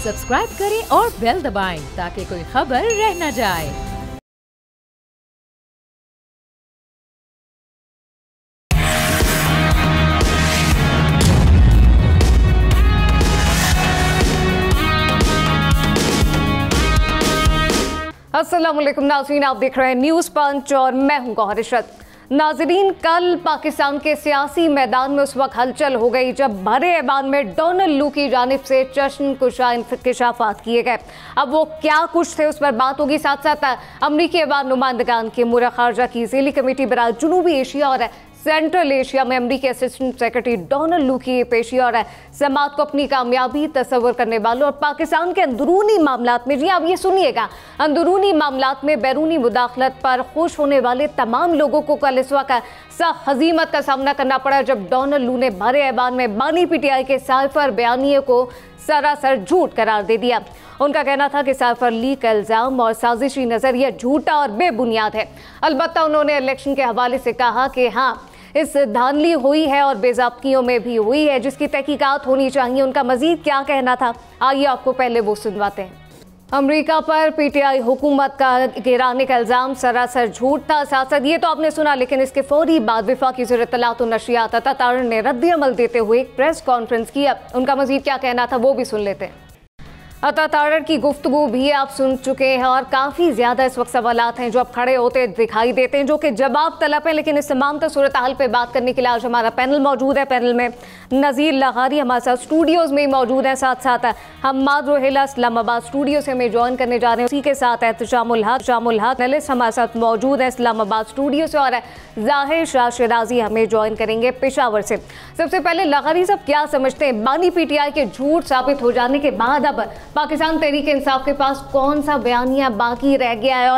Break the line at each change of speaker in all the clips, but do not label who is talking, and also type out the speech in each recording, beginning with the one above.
Subscribe करें और bell दबाएं ताकि कोई खबर रह न जाए।
अस्सलाम वालेकुम नाज़रीन, आप देख रहे हैं न्यूज़ पंच और मैं हूं गौहर इशरत। नाज़रीन, कल पाकिस्तान के सियासी मैदान में उस वक्त हलचल हो गई जब भरे ऐवान में डोनाल्ड लू की जानिब से जश्न-कुशा इंकिशाफात किए गए। अब वो क्या कुछ थे उस पर बात होगी। साथ साथ अमरीकी ऐवान नुमाइंदगान के अमूर खारजा की ज़ीली कमेटी बराए जनूबी एशिया और सेंट्रल एशिया में अमरीकी असिस्टेंट सेक्रेटरी डोनाल्ड लू की पेशी और समात को अपनी कामयाबी तस्वर करने वालों और पाकिस्तान के अंदरूनी मामलात में, जी आप ये सुनिएगा, अंदरूनी मामलात में बैरूनी मुदाखलत पर खुश होने वाले तमाम लोगों को कल इस वक्त सख्त हजीमत का सामना करना पड़ा जब डोनाल्ड लू ने भरे ऐवान में बानी पीटीआई के साइफर बयानिए को सरासर झूठ करार दे दिया। उनका कहना था कि साइफर लीक का इल्ज़ाम और साजिशी नज़रिया झूठा और बेबुनियाद है। अलबत्ता उन्होंने इलेक्शन के हवाले से कहा कि हाँ, इस धांधली हुई है और बेज़ाब्तियों में भी हुई है जिसकी तहकीकात होनी चाहिए। उनका मजीद क्या कहना था, आइए आपको पहले वो सुनवाते हैं। अमेरिका पर पीटीआई हुकूमत का गिराने का इल्ज़ाम सरासर झूठ था। साथ साथ ये तो आपने सुना, लेकिन इसके फौरी बाद वफाकी वज़ीर इत्तलात व नशरियात अता तारर ने रद्द अमल देते हुए एक प्रेस कॉन्फ्रेंस की। उनका मजीद क्या कहना था वो भी सुन लेते हैं। अता तारर की गुफ्तगू भी आप सुन चुके हैं और काफ़ी ज़्यादा इस वक्त सवालात हैं जो अब खड़े होते दिखाई देते हैं जो कि जवाब तलब है। लेकिन इस तमाम सूरत हाल पर बात करने के लिए आज हमारा पैनल मौजूद है। पैनल में नज़ीर लगारी हमारे साथ स्टूडियोज़ में मौजूद हैं, साथ साथ हम्माद रोहेला इस्लामाबाद स्टूडियो से हमें ज्वाइन करने जा रहे हैं। उसी के साथ एहतशामुल हक एनालिस्ट हमारे साथ मौजूद है इस्लामाबाद स्टूडियो से, और ज़ाहिर शाह शिराजी हमें ज्वाइन करेंगे पेशावर से। सबसे पहले लगारी साहब, क्या समझते हैं बानी पीटीआई के झूठ साबित हो जाने के बाद अब पाकिस्तान तहरीक इंसाफ के पास कौन सा बयानिया बाकी रह गया है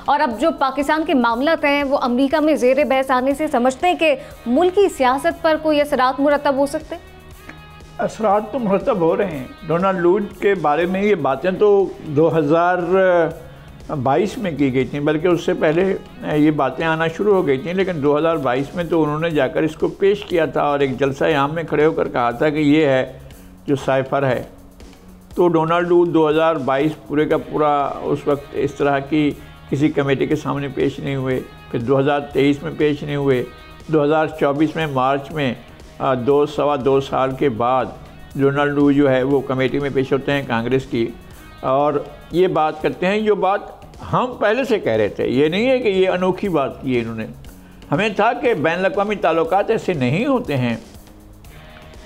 और अब जो पाकिस्तान के मामलात हैं वो अमेरिका में ज़ेर बहस आने से समझते हैं कि मुल्की सियासत पर कोई असरात मुरतब हो सकते हैं?
असरात तो मुरतब हो रहे हैं। डोनाल्ड लू के बारे में ये बातें तो 2022 में की गई थी, बल्कि उससे पहले ये बातें आना शुरू हो गई थी। लेकिन 2022 में तो उन्होंने जाकर इसको पेश किया था और एक जलसा आम में खड़े होकर कहा था कि ये है जो साइफर है। तो डोनाल्ड लू 2022 पूरे का पूरा उस वक्त इस तरह की किसी कमेटी के सामने पेश नहीं हुए, फिर 2023 में पेश नहीं हुए, 2024 में मार्च में सवा दो साल के बाद डोनाल्ड लू जो है वो कमेटी में पेश होते हैं कांग्रेस की, और ये बात करते हैं जो बात हम पहले से कह रहे थे। ये नहीं है कि ये अनोखी बात की है इन्होंने, हमें था कि बैनुल-अक़वामी ताल्लुकात ऐसे नहीं होते हैं।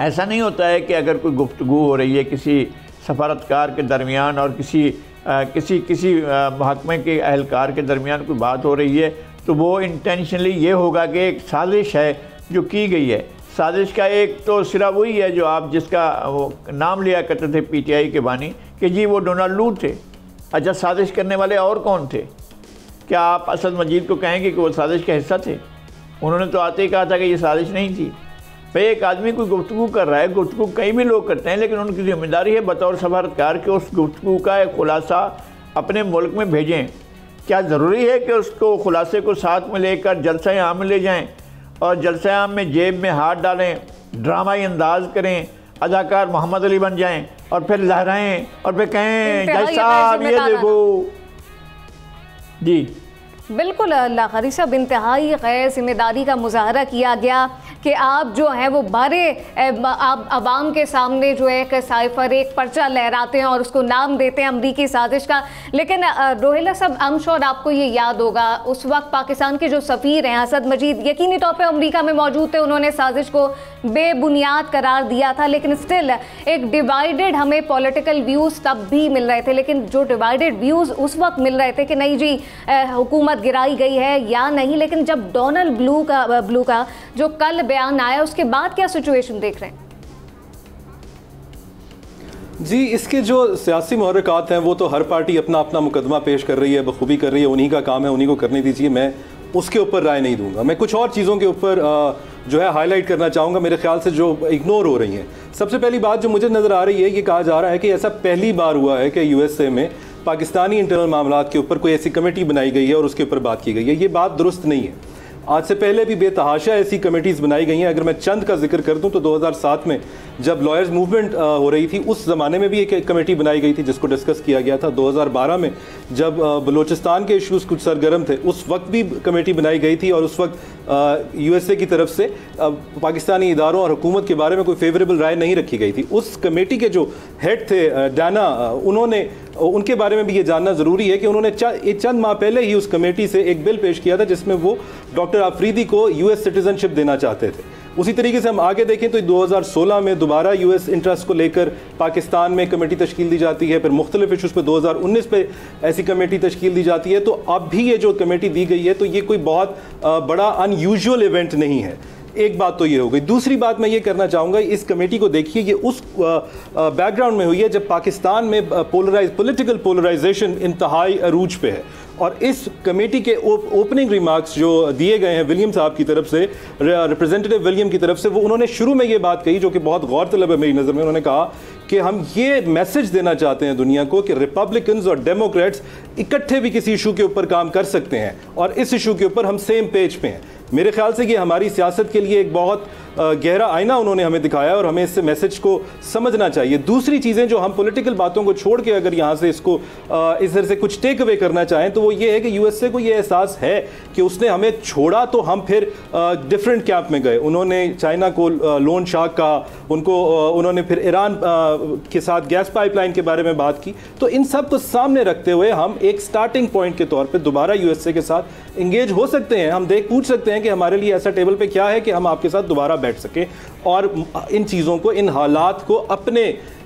ऐसा नहीं होता है कि अगर कोई गुफ्तगू हो रही है किसी सफारतकार के दरमियान और किसी महकमे के अहलकार के दरमियान कोई बात हो रही है तो वो इंटेंशनली ये होगा कि एक साजिश है जो की गई है। साजिश का एक तो सिरा वही है जो आप जिसका वो नाम लिया करते थे पीटीआई के बानी कि जी वो डोनाल्ड लू थे। अच्छा, साजिश करने वाले और कौन थे? क्या आप असद मजीद को कहेंगे कि वो साजिश का हिस्सा थे? उन्होंने तो आते ही कहा था कि ये साजिश नहीं थी। भाई, एक आदमी कोई गुफ्तगू कर रहा है, गुफ्तगू कई भी लोग करते हैं, लेकिन उनकी जिम्मेदारी है बतौर सफारतकार कि उस गुफ्तगू का एक खुलासा अपने मुल्क में भेजें। क्या ज़रूरी है कि उसको खुलासे को साथ में लेकर जलसा आम में ले जाएं और जलसा आम में जेब में हाथ डालें, ड्रामाई अंदाज करें, अदाकार मोहम्मद अली बन जाएं और फिर लहराएं और फिर कहें जज साहब ये देखो? जी
बिल्कुल लगारी साहब, इंतहाई गैर जिम्मेदारी का मुजाहरा किया गया कि आप जो हैं वो भरे आप आवाम के सामने जो है एक साइफर, एक पर्चा लहराते हैं और उसको नाम देते हैं अमरीकी साजिश का। लेकिन रोहेला साहब, आई एम श्योर आपको ये याद होगा उस वक्त पाकिस्तान के जो सफ़ीर हैं असद मजीद यकीनी तौर पे अमेरिका में मौजूद थे। उन्होंने साजिश को बेबुनियाद करार दिया था, लेकिन स्टिल एक डिवाइडेड हमें पॉलिटिकल व्यूज़ तब भी मिल रहे थे। लेकिन जो डिवाइडेड व्यूज़ उस वक्त मिल रहे थे कि नहीं जी हुकूमत गिराई गई है या नहीं, लेकिन जब डोनाल्ड ब्लू का जो कल बयान आया उसके बाद क्या सिचुएशन देख रहे हैं?
जी, इसके जो सियासी महरक़ात हैं वो तो हर पार्टी अपना अपना मुकदमा पेश कर रही है, बखूबी कर रही है, उन्हीं का काम है, उन्हीं को करने दीजिए। मैं उसके ऊपर राय नहीं दूंगा। मैं कुछ और चीज़ों के ऊपर जो है हाईलाइट करना चाहूँगा, मेरे ख्याल से जो इग्नोर हो रही हैं। सबसे पहली बात जो मुझे नज़र आ रही है, ये कहा जा रहा है कि ऐसा पहली बार हुआ है कि यूएसए में पाकिस्तानी इंटरनल मामलात के ऊपर कोई ऐसी कमेटी बनाई गई है और उसके ऊपर बात की गई है। ये बात दुरुस्त नहीं है। आज से पहले भी बेतहाशा ऐसी कमेटीज़ बनाई गई हैं। अगर मैं चंद का जिक्र कर दूं तो 2007 में जब लॉयर्स मूवमेंट हो रही थी उस ज़माने में भी एक कमेटी बनाई गई थी जिसको डिस्कस किया गया था। 2012 में जब बलूचिस्तान के इश्यूज़ कुछ सरगर्म थे उस वक्त भी कमेटी बनाई गई थी और उस वक्त USA की तरफ से पाकिस्तानी इदारों और हुकूमत के बारे में कोई फेवरेबल राय नहीं रखी गई थी। उस कमेटी के जो हेड थे डाना, उनके बारे में भी ये जानना ज़रूरी है कि उन्होंने चंद माह पहले ही उस कमेटी से एक बिल पेश किया था जिसमें वो डॉक्टर आफरीदी को US सिटीजनशिप देना चाहते थे। उसी तरीके से हम आगे देखें तो 2016 में दोबारा US इंटरेस्ट को लेकर पाकिस्तान में कमेटी तश्कील दी जाती है, फिर मुख्तलिफ इशूज़ पे 2019 पे ऐसी कमेटी तश्कील दी जाती है। तो अब भी ये जो कमेटी दी गई है तो ये कोई बहुत बड़ा अनयूजुअल इवेंट नहीं है। एक बात तो ये हो गई। दूसरी बात मैं ये करना चाहूँगा, इस कमेटी को देखिए ये उस बैकग्राउंड में हुई है जब पाकिस्तान में पॉलिटिकल पोलराइजेशन इंतहाई अरूज पे है। और इस कमेटी के ओपनिंग रिमार्क्स जो दिए गए हैं विलियम साहब की तरफ से, रिप्रेजेंटेटिव विलियम की तरफ से, वो उन्होंने शुरू में ये बात कही जो कि बहुत गौरतलब है मेरी नज़र में। उन्होंने कहा कि हम ये मैसेज देना चाहते हैं दुनिया को कि रिपब्लिकन्स और डेमोक्रेट्स इकट्ठे भी किसी इशू के ऊपर काम कर सकते हैं और इस इशू के ऊपर हम सेम पेज पे हैं। मेरे ख्याल से ये हमारी सियासत के लिए एक बहुत गहरा आईना उन्होंने हमें दिखाया और हमें इस मैसेज को समझना चाहिए। दूसरी चीज़ें जो हम पॉलिटिकल बातों को छोड़ के अगर यहाँ से इसको इस तरह से कुछ टेक अवे करना चाहें तो वो ये है कि USA को ये एहसास है कि उसने हमें छोड़ा तो हम फिर डिफरेंट कैंप में गए। उन्होंने चाइना को लोन शार्क कहा, उन्होंने फिर ईरान के साथ गैस पाइपलाइन के बारे में बात की। तो इन सब को सामने रखते हुए हम एक स्टार्टिंग पॉइंट के तौर पर दोबारा USA के साथ इंगेज हो सकते हैं। हम पूछ सकते हैं कि हमारे लिए ऐसा टेबल पे क्या है कि हम आपके साथ दोबारा बैठ सके और इन चीज़ों को, इन हालात को अपने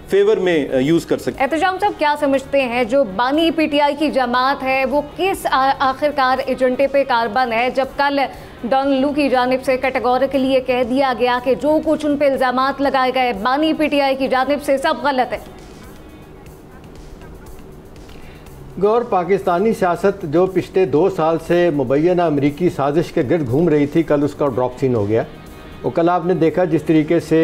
फेवर में यूज़ कर सके।
एहतजाम साहब क्या समझते हैं जो बानी PTI की जमात है वो किस आखिरकार एजेंडे पे कारबंद है, जब कल डोनाल्ड लू की जानिब से कैटेगोरिकली ये कह दिया गया कि जो कुछ उन पे इल्ज़ामात लगाए गए बानी PTI की जानिब से सब गलत है?
गौर, पाकिस्तानी सियासत जो पिछले 2 साल से मुबैना अमरीकी साजिश के गिर्द घूम रही थी, कल उसका ड्रॉप सीन हो गया। और कल आपने देखा जिस तरीके से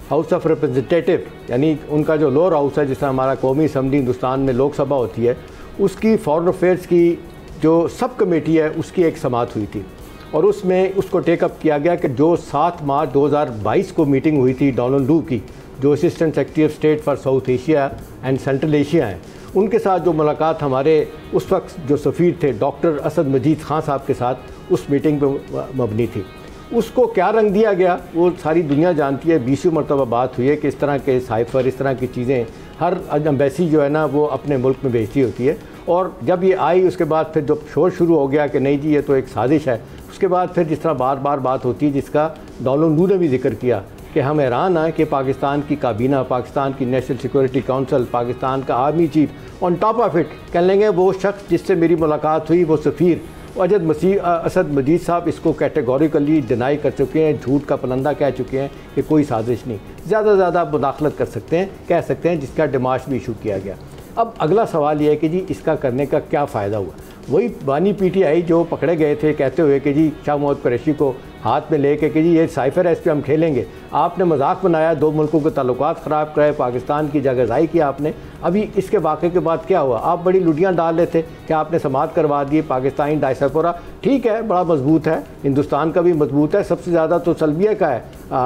हाउस ऑफ रिप्रेजेंटेटिव यानी उनका जो लोअर हाउस है, जिसमें हमारा कौमी असम्बली हिंदुस्तान में लोकसभा होती है, उसकी फॉरेन अफेयर्स की जो सब कमेटी है उसकी एक समाअत हुई थी और उसमें उसको टेकअप किया गया कि जो 7 मार्च 2022 को मीटिंग हुई थी डोनाल्ड लू की, जो assistant secretary of state for south Asia and central Asia हैं, उनके साथ जो मुलाकात हमारे उस वक्त जो सफ़ीर थे डॉक्टर असद मजीद खान साहब के साथ उस मीटिंग पर मबनी थी, उसको क्या रंग दिया गया वो सारी दुनिया जानती है। 20 मरतबा बात हुई है कि इस तरह के साइफर, इस तरह की चीज़ें हर एम्बेसी जो है ना वो अपने मुल्क में भेजती होती है। और जब ये आई उसके बाद फिर जब शोर शुरू हो गया कि नहीं जी ये तो एक साजिश है, उसके बाद फिर जिस तरह बार बार बात होती है जिसका डोनाल्ड लू ने भी जिक्र किया कि हम हैरान हैं कि पाकिस्तान की काबीना, पाकिस्तान की नेशनल सिक्योरिटी काउंसिल, पाकिस्तान का army chief on top of it कह लेंगे वो शख्स जिससे मेरी मुलाकात हुई वो सफ़ीर असद मजीद साहब इसको कैटेगोरिकली डिनाई कर चुके हैं, झूठ का पलंदा कह चुके हैं कि कोई साजिश नहीं। ज़्यादा से ज़्यादा मुदाखलत कर सकते हैं, कह सकते हैं जिसका डिमाश भी इशू किया गया। अब अगला सवाल ये है कि जी इसका करने का क्या फ़ायदा हुआ। वही बानी PTI जो पकड़े गए थे कहते हुए कि जी शाह मोहम्मद कुरैशी को हाथ में लेके कि जी ये साइफर है, इस पर हम खेलेंगे। आपने मजाक बनाया, 2 मुल्कों के ताल्लुकात ख़राब कराए, पाकिस्तान की जगहज़ाई की आपने। अभी इसके वाक़े के बाद क्या हुआ? आप बड़ी लुटियाँ डाल रहे थे कि आपने समाअत करवा दी पाकिस्तानी डायस्पोरा। ठीक है, बड़ा मजबूत है, हिंदुस्तान का भी मजबूत है, सबसे ज़्यादा तो सल्बिया का है,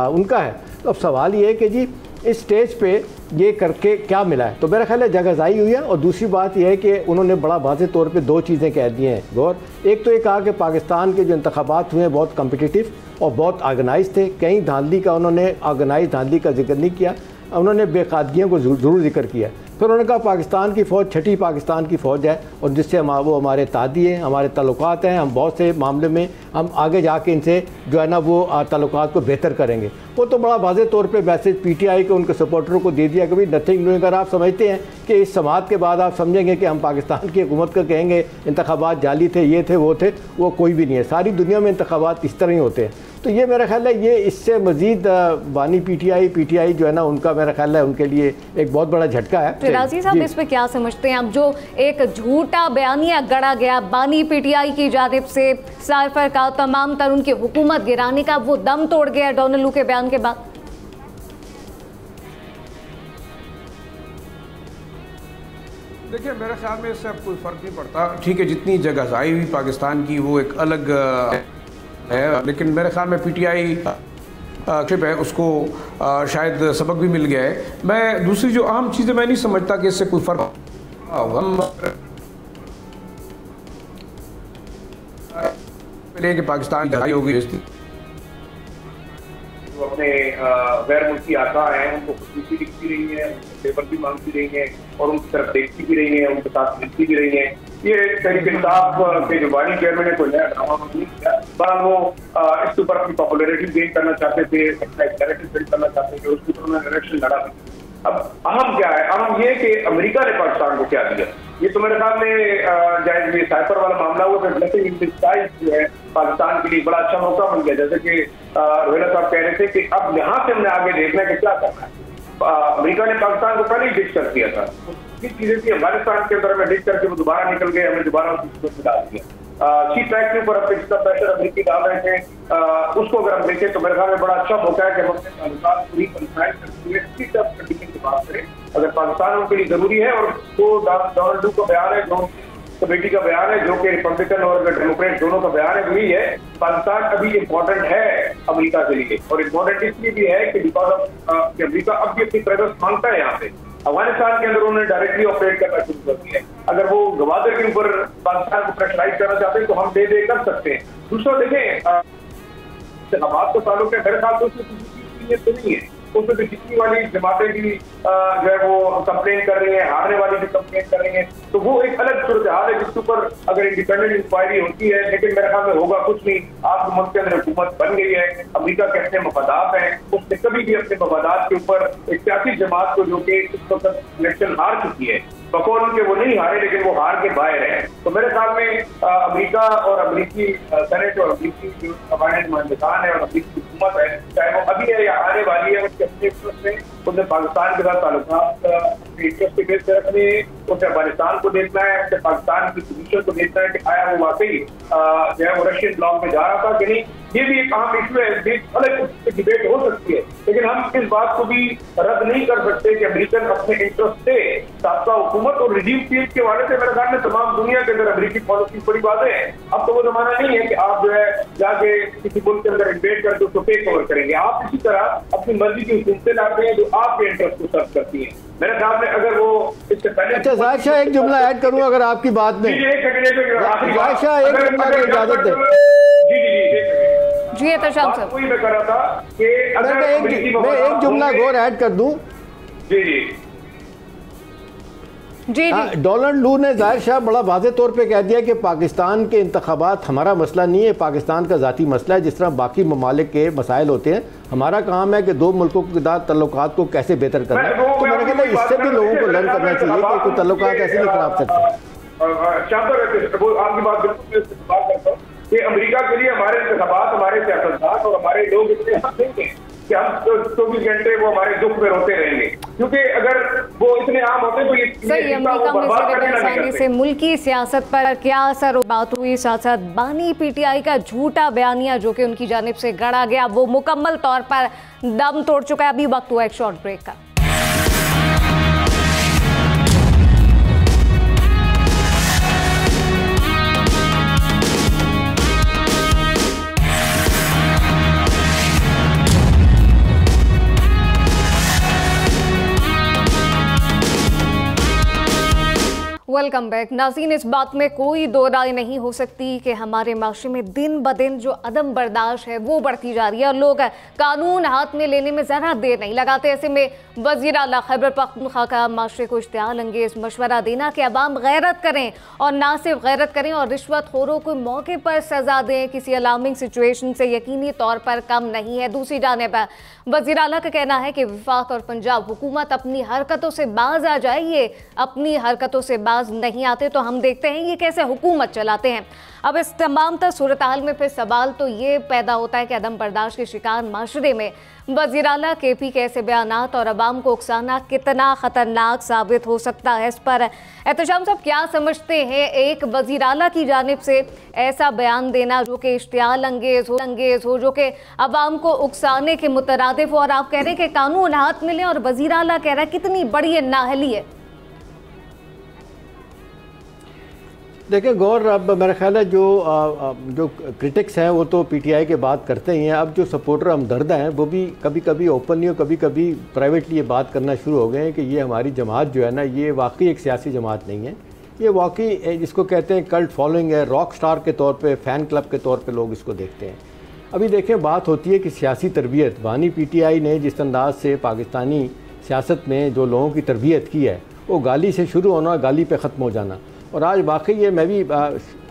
उनका है। तो अब सवाल ये है कि जी इस स्टेज पे ये करके क्या मिला है? तो मेरा ख्याल है जगहज़ाई हुई है। और दूसरी बात यह है कि उन्होंने बड़ा वाज़ेह तौर पे 2 चीज़ें कह दी हैं गौर। एक तो ये कहा कि पाकिस्तान के जो इंतखाबात हुए हैं बहुत कम्पिटिटिव और बहुत ऑर्गेनाइज थे, कहीं धांधली का उन्होंने ऑर्गेनाइज धांधली का जिक्र नहीं किया, उन्होंने बेकादगियों को ज़रूर जिक्र किया। फिर उन्होंने कहा पाकिस्तान की फ़ौज 6ठी पाकिस्तान की फ़ौज है और जिससे वो हमारे तादी हैं, हमारे ताल्लुकात हैं, हम बहुत से मामले में हम आगे जाके इनसे जो है ना वो ताल्लुकात को बेहतर करेंगे। वो तो बड़ा वाज़ेह तौर पे मैसेज PTI को उनके सपोर्टरों को दे दिया कि भाई नथिंग डूइंग। अगर आप समझते हैं कि इस समाअत के बाद आप समझेंगे कि हम पाकिस्तान की हुकूमत को कहेंगे इंतखाबात जाली थे, ये थे, वो कोई भी नहीं है। सारी दुनिया में इंतखाबात इस तरह ही होते हैं। तो ये मेरा ख्याल है ये इससे मज़ीद बानी PTI जो है ना उनका मेरा ख्याल है उनके लिए एक बहुत बड़ा झटका है।
फिराजी साहब इस पे क्या समझते हैं? अब जो एक झूठा बयानिया गढ़ा गया बानी PTI की जानिब से साइफर का, तमाम तर उनकी हुकूमत गिराने का, वो दम तोड़ गया डोनाल्ड लू के बयान के बाद।
देखिए मेरे ख्याल में इससे अब कोई फ़र्क नहीं पड़ता। ठीक है, जितनी जगहज़ाई हुई पाकिस्तान की वो एक अलग है, लेकिन मेरे ख्याल में पीटीआई ट्रिप है उसको शायद सबक भी मिल गया है। मैं दूसरी जो अहम चीज़ें मैं नहीं समझता कि इससे कोई फ़र्क होगा कि पाकिस्तान की लड़ाई होगी।
जो अपने गैर मुल्की आका हैं उनको खुशी दिखती रही है, पेपर भी मांगती रही है और उनकी तरफ देखती भी रही है, उनके साथ मिलती भी रही है। ये तहरीक इंसाफ के जो बानी चेयरमैन है कोई नया ड्रामा नहीं किया, बस वो इसके ऊपर अपनी पॉपुलैरिटी गेन करना चाहते थे, नैरेटिव बिल्ड करना चाहते थे, उसके ऊपर उन्होंने इलेक्शन लड़ा। अब अहम क्या है? अहम ये कि अमेरिका ने पाकिस्तान को क्या दिया। ये तो मेरे ख्याल में जायज ये साइफर वाला मामला हुआ फिर ब्लेसिंग इन डिस्गाइज जो है पाकिस्तान के लिए बड़ा अच्छा मौका बन गया। जैसे कि रोहिला साहब कह रहे थे कि अब यहाँ से हमने आगे देखना है कि क्या करना है। अमेरिका ने पाकिस्तान को पहले ही डिच कर दिया था, किस चीजें थी अफगानिस्तान के अंदर में डिच करके वो दोबारा निकल गए, हमें दोबारा उसको डाल दिया। सी पैक के ऊपर अपने जितना प्रेशर अमेरिकी डाल रहे थे उसको अगर हम देखें तो मेरे ख्याल में बड़ा अच्छा मौका है कि हम अपने ताल्लुकात पूरी कंसाइज करते हुए किसी तरह कंडीशन की बात करें। अगर पाकिस्तान उनके लिए जरूरी है और वो डोनाल्ड का बयान है, जो कमेटी का बयान है, जो कि रिपब्लिकन और डेमोक्रेट दोनों का बयान है, वही है पाकिस्तान अभी इम्पोर्टेंट है अमेरिका के लिए। और इम्पोर्टेंट इसलिए भी है कि बिकॉज ऑफ अमेरिका अब भी अपनी प्रेजेंस मांगता है यहाँ पे। अफगानिस्तान के अंदर उन्होंने डायरेक्टली ऑपरेट करना शुरू कर दिया है। अगर वो गवादर के ऊपर पाकिस्तान को प्रेशराइज करना चाहते हैं तो हम दे कर सकते हैं। दूसरा देखें हमाद का ताल्लुक है, मेरे ख्याल से उसमें किसी चीज तो नहीं है, उसमें तो जितनी वाली जमातें भी जो है वो कंप्लेन कर रही है, हारने वाली भी कंप्लेन कर रही है, तो वो एक अलग सूरत हाल है जिसके ऊपर अगर इंडिपेंडेंट इंक्वायरी होती है। लेकिन मेरे ख्याल में होगा कुछ नहीं। आपके मुल्क के अंदर हुकूमत बन गई है, अमेरिका के अपने मफादात हैं, उसने कभी भी अपने मफादात के ऊपर एक सियासी जमात को जो कि इस वक्त इलेक्शन हार चुकी है, बकौल उनके वो नहीं हारे लेकिन वो हार के बाहर है। तो मेरे ख्याल में अमेरिका और अमेरिकी सेनेट और अमेरिकी जो हमारे नुमाइंदगान है और अमेरिकी हुकूमत है, चाहे वो अभी है या आने वाली है, उसके अपने इंटरेस्ट में उन्हें पाकिस्तान के साथ ताल्लुकात इंटरेस्ट के बेस पे रखने हैं, उसे अफगानिस्तान को देखना है, उसे पाकिस्तान की पोजीशन को देखना है कि आया वो वाकई जो है वो रशियन ब्लॉक में जा रहा था कि नहीं। ये भी एक अहम इशू है, अलग डिबेट हो सकती है, लेकिन हम इस बात को भी रद्द नहीं कर सकते कि अमेरिकन अपने इंटरेस्ट से साबका हुकूमत और रिजीम चेंज के वाले से मेरे ख्याल में तमाम दुनिया के अंदर अमेरिकी पॉलिसी बड़ी बातें हैं। अब तो वो जमाना नहीं है कि आप जो है जाके किसी मुल्क के अंदर इन्वेट करके उसको टेक ओवर करेंगे। आप इसी तरह अपनी मर्जी की हुकूमतें लाते हैं जो आपके इंटरेस्ट को सर्व करती हैं। मेरे ख्याल में अगर वो इससे पहले
अच्छा जाहिर शाह एक जुमला ऐड करूं अगर आपकी बात में, जाहिर शाह एक जुमला की इजाजत दें।
जी एहतशाम साहब,
वही मैं कर रहा था कि अगर
मैं एक जुमला गौर ऐड कर दूं।
जी जी
जी जी
डोनाल्ड लू ने जाहिर शाह बड़ा वाज़े तौर पे कह दिया कि पाकिस्तान के इंतखाबात हमारा मसला नहीं है, पाकिस्तान का ज़ाती मसला है। जिस तरह बाकी ममालिक के मसाइल होते हैं, हमारा काम है कि दो मुल्कों के ताल्लुकात को कैसे बेहतर करना है। तो मैंने कहता है इससे भी लोगों को लर्न करना चाहिए कि कोई ताल्लुकात ऐसे नहीं खराब सकते।
आपकी बात बिल्कुल इस्तेमाल करता हूँ कि अमेरिका के लिए हमारे इंतखाबात, हमारे सियासतदान और हमारे लोग इतने हम नहीं हैं कि हम 24 घंटे वो हमारे दुख में रोते रहेंगे, क्योंकि अगर वो इतने आम होते तो ये
सही। अमेरिका में सिरे से मुल्की सियासत पर क्या असर बात हुई, साथ साथ बानी पीटीआई का झूठा बयानिया जो कि उनकी जानिब से गढ़ा गया वो मुकम्मल तौर पर दम तोड़ चुका है। अभी वक्त हुआ एक शॉर्ट ब्रेक का। वेलकम बैक नाज़रीन। इस बात में कोई दो राय नहीं हो सकती कि हमारे माशरे में दिन ब दिन जो अदम बर्दाश्त है वो बढ़ती जा रही है और लोग कानून हाथ में लेने में ज़रा देर नहीं लगाते। ऐसे में वज़ीर आला खैबर पख्तूनख्वा का माशरे को इश्तिआल अंगेज़ मशवरा देना कि अवाम गैरत करें और ना सिर्फ गैरत करें और रिश्वत खोरों को मौके पर सज़ा दें, किसी अलार्मिंग सिचुएशन से यकीनी तौर पर कम नहीं है। दूसरी जानिब वज़ीर आला का कहना है कि वफाक और पंजाब हुकूमत अपनी हरकतों से बाज आ जाए। ये अपनी हरकतों से बाज नहीं आते तो हम देखते हैं ये कैसे हुकूमत चलाते हैं। अब इस तमाम तर सूरत हाल में फिर सवाल तो ये पैदा होता है कि अदम बर्दाश्त के शिकार माशरे में वज़ीर आला KP के ऐसे बयानात और अवाम को उकसाना कितना ख़तरनाक साबित हो सकता है। इस पर एहतशाम साहब क्या समझते हैं? एक वज़ीर आला की जानिब से ऐसा बयान देना जो कि इश्तिआल अंगेज़ हो, जो कि अवाम को उकसाने के मुतरादिफ हो, और आप कह रहे हैं कि कानून हाथ में लें और वज़ीर आला कह रहा है, कितनी बड़ी नाअहली है।
देखिए गौर, अब मेरा ख्याल है जो क्रिटिक्स हैं वो तो पीटीआई के बात करते ही हैं। अब जो सपोर्टर हमदर्दा हैं वो भी कभी कभी ओपनली और कभी कभी प्राइवेटली ये बात करना शुरू हो गए हैं कि ये हमारी जमात जो है ना, ये वाकई एक सियासी जमात नहीं है, ये वाकई जिसको कहते हैं कल्ट फॉलोइंग है, रॉक स्टार के तौर पे, फ़ैन क्लब के तौर पे लोग इसको देखते हैं। अभी देखें, बात होती है कि सियासी तरबियत, बानी पीटीआई ने जिस अंदाज से पाकिस्तानी सियासत में जो लोगों की तरबियत की है, वो गाली से शुरू होना, गाली पे ख़त्म हो जाना। और आज वाकई ये मैं भी